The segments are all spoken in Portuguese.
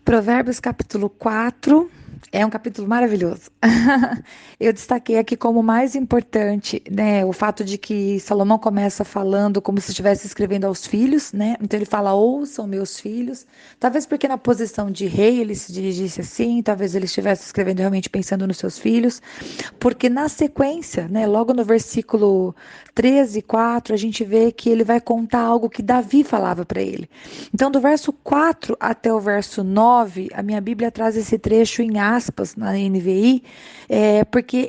Provérbios capítulo 4 é um capítulo maravilhoso. Eu destaquei aqui como mais importante, né, o fato de que Salomão começa falando como se estivesse escrevendo aos filhos, né? Então ele fala: "Ouçam meus filhos". Talvez porque na posição de rei ele se dirigisse assim, talvez ele estivesse escrevendo realmente pensando nos seus filhos, porque na sequência, né, logo no versículo 13, 4, a gente vê que ele vai contar algo que Davi falava para ele. Então, do verso 4 até o verso 9, a minha Bíblia traz esse trecho em aspas na NVI, porque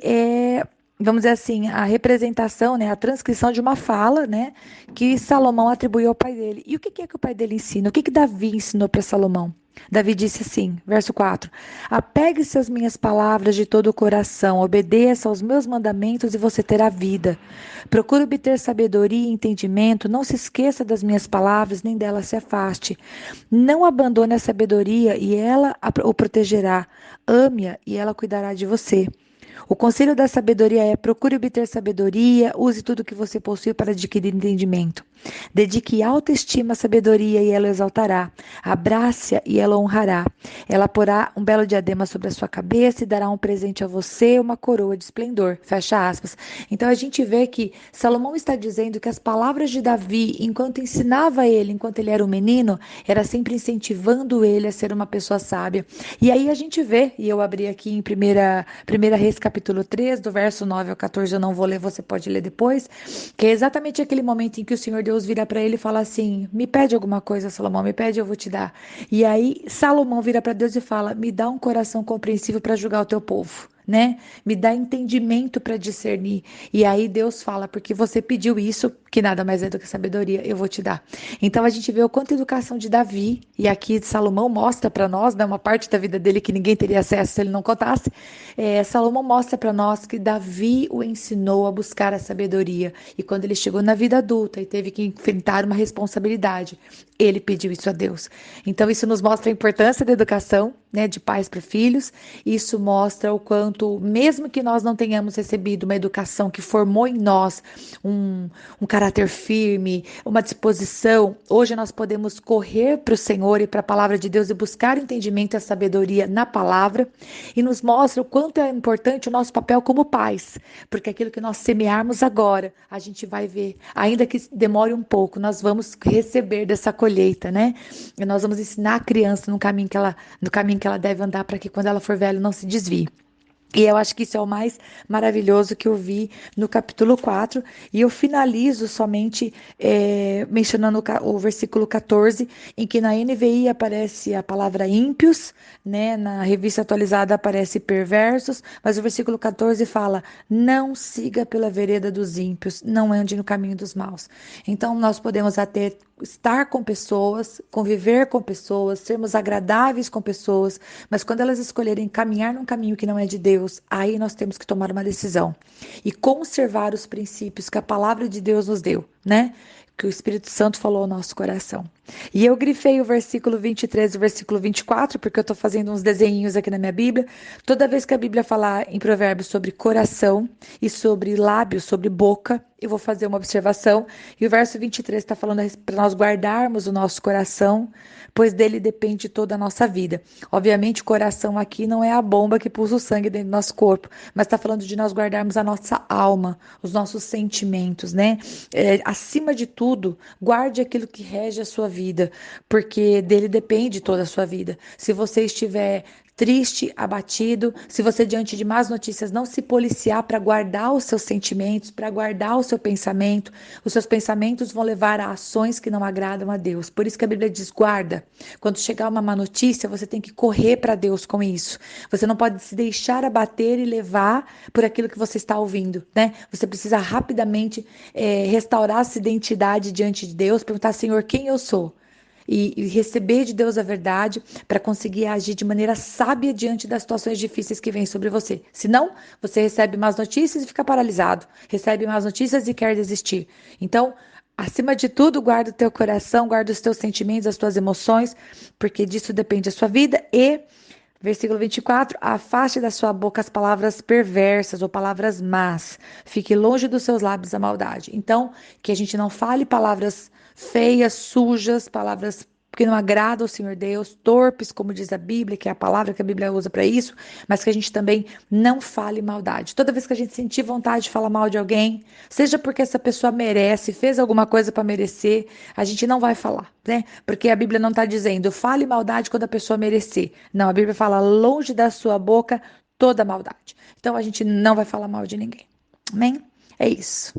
vamos dizer assim, a representação, né, a transcrição de uma fala, né, que Salomão atribuiu ao pai dele. E o que é que o pai dele ensina? O que Davi ensinou para Salomão? Davi disse assim, verso 4: Apegue-se às minhas palavras de todo o coração, obedeça aos meus mandamentos e você terá vida. Procure obter sabedoria e entendimento, não se esqueça das minhas palavras, nem dela se afaste. Não abandone a sabedoria e ela o protegerá. Ame-a e ela cuidará de você. O conselho da sabedoria é: procure obter sabedoria, use tudo que você possui para adquirir entendimento. Dedique alta estima à sabedoria e ela exaltará. Abrace-a e ela honrará. Ela porá um belo diadema sobre a sua cabeça e dará um presente a você, uma coroa de esplendor. Fecha aspas. Então a gente vê que Salomão está dizendo que as palavras de Davi, enquanto ensinava ele, enquanto ele era um menino, era sempre incentivando ele a ser uma pessoa sábia. E aí a gente vê, e eu abri aqui em primeira Reis capítulo 3, do verso 9 ao 14, eu não vou ler, você pode ler depois, que é exatamente aquele momento em que o Senhor Deus vira para ele e fala assim: me pede alguma coisa, Salomão, me pede, eu vou te dar. E aí Salomão vira para Deus e fala: me dá um coração compreensível para julgar o teu povo. Né? Me dá entendimento para discernir. E aí Deus fala: porque você pediu isso, que nada mais é do que sabedoria, eu vou te dar. Então a gente vê o quanto a educação de Davi, e aqui Salomão mostra para nós, né, uma parte da vida dele que ninguém teria acesso se ele não contasse. Salomão mostra para nós que Davi o ensinou a buscar a sabedoria. E quando ele chegou na vida adulta e teve que enfrentar uma responsabilidade, ele pediu isso a Deus. Então isso nos mostra a importância da educação, né, de pais para filhos. Isso mostra o quanto, mesmo que nós não tenhamos recebido uma educação que formou em nós um caráter firme, uma disposição, hoje nós podemos correr para o Senhor e para a palavra de Deus e buscar entendimento e a sabedoria na palavra, e nos mostra o quanto é importante o nosso papel como pais, porque aquilo que nós semearmos agora, a gente vai ver, ainda que demore um pouco, nós vamos receber dessa colheita, né? E nós vamos ensinar a criança no caminho que ela deve andar, para que quando ela for velha não se desvie. E eu acho que isso é o mais maravilhoso que eu vi no capítulo 4. E eu finalizo somente mencionando o versículo 14, em que na NVI aparece a palavra ímpios, né? Na revista atualizada aparece perversos, mas o versículo 14 fala: não siga pela vereda dos ímpios, não ande no caminho dos maus. Então nós podemos até estar com pessoas, conviver com pessoas, sermos agradáveis com pessoas, mas quando elas escolherem caminhar num caminho que não é de Deus, aí nós temos que tomar uma decisão e conservar os princípios que a palavra de Deus nos deu, né? Que o Espírito Santo falou ao nosso coração. E eu grifei o versículo 23 e o versículo 24, porque eu estou fazendo uns desenhinhos aqui na minha Bíblia. Toda vez que a Bíblia falar em Provérbios sobre coração e sobre lábios, sobre boca, eu vou fazer uma observação. E o verso 23 está falando para nós guardarmos o nosso coração, pois dele depende toda a nossa vida. Obviamente, o coração aqui não é a bomba que pulsa o sangue dentro do nosso corpo, mas está falando de nós guardarmos a nossa alma, os nossos sentimentos, né? Acima de tudo, guarde aquilo que rege a sua vida, porque dele depende toda a sua vida. Se você estiver triste, abatido, se você diante de más notícias não se policiar para guardar os seus sentimentos, para guardar o seu pensamento, os seus pensamentos vão levar a ações que não agradam a Deus. Por isso que a Bíblia diz: guarda. Quando chegar uma má notícia, você tem que correr para Deus com isso. Você não pode se deixar abater e levar por aquilo que você está ouvindo, né? Você precisa rapidamente restaurar essa identidade diante de Deus, perguntar: Senhor, quem eu sou? E receber de Deus a verdade para conseguir agir de maneira sábia diante das situações difíceis que vêm sobre você. Senão, você recebe más notícias e fica paralisado. Recebe más notícias e quer desistir. Então, acima de tudo, guarda o teu coração, guarda os teus sentimentos, as tuas emoções, porque disso depende a sua vida. E versículo 24: afaste da sua boca as palavras perversas ou palavras más. Fique longe dos seus lábios a maldade. Então, que a gente não fale palavras feias, sujas, palavras porque não agrada ao Senhor Deus, torpes, como diz a Bíblia, que é a palavra que a Bíblia usa para isso, mas que a gente também não fale maldade. Toda vez que a gente sentir vontade de falar mal de alguém, seja porque essa pessoa merece, fez alguma coisa para merecer, a gente não vai falar, né? Porque a Bíblia não está dizendo fale maldade quando a pessoa merecer. Não, a Bíblia fala longe da sua boca toda maldade. Então a gente não vai falar mal de ninguém. Amém? É isso.